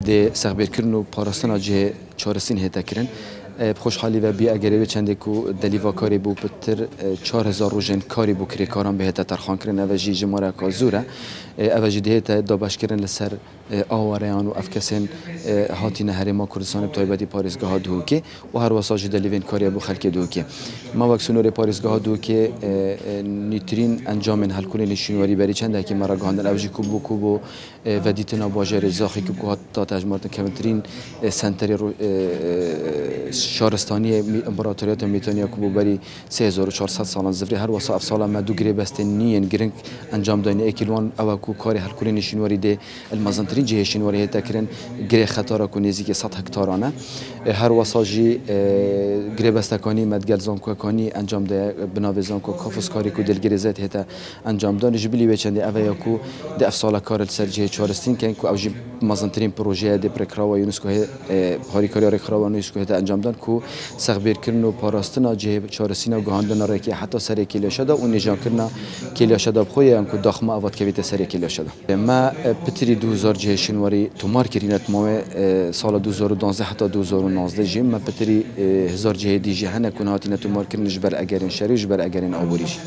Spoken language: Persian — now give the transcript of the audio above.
ده سخبرکردن و پاراستنا جه چارسین هتا کرن خوشحالی و بی اگری چنده کو دلیوا کاری بو پتر 4000 روزن کاری بو کری کاران به هتا ترخان کرن اوجی جماره کازوره اوجی ده هتا دابش کرن لسر آوریان و افکسن هاتی نهر ما کردستان بتایبادی پاریزگاه دوکی و هر واساج دلیوین کاری بو خلک دوکی ما وقت سنور پاریزگاه دوکی نیترین انجام هل کنی نشونواری بری چنده که مرا گاندن اوجی کوبو و دیتنا باجر زاخی که کوه تا تجمعات کمترین سنتری شهرستانی امپراتوریت میتونیا کوبو بری 3400 سال زفری هر واسه افسال ما دو گری بست نین گرنگ انجام داین اکیلوان او کو کاری هل کنی نشونواری ده المازنترین جه نشونواری تکرن گری خطر کو نزدیک 100 هکتارانه هر واساجی گری بستکانی مدگل زانکوکانی انجام ده بناو زانکو کافس کاری کو دلگریزت هتا انجام دان جبلی بچنده اویا کو ده افسال کار سرجه چهارستین کن کو اوجی مازنترین پروژه ده پرکراوا یونسکو هاری کاری رکراوا یونسکو هتا انجام دان کو سخبیر کردن و پاراستنا جه چهارستین و گهاندن را که حتی سر کلیه شده و نجام کردن کلیه شده بخوی هم کو داخمه آواد کویت سر کلیه شده ما پتری 2000 جه شنواری تومار کردنت ما سال 2012 حتی 2019 جیم ما پتری 1000 جه دیجی هنه کناتی نتومار کردن جبر اگرین شری جبر اگرین آبوریش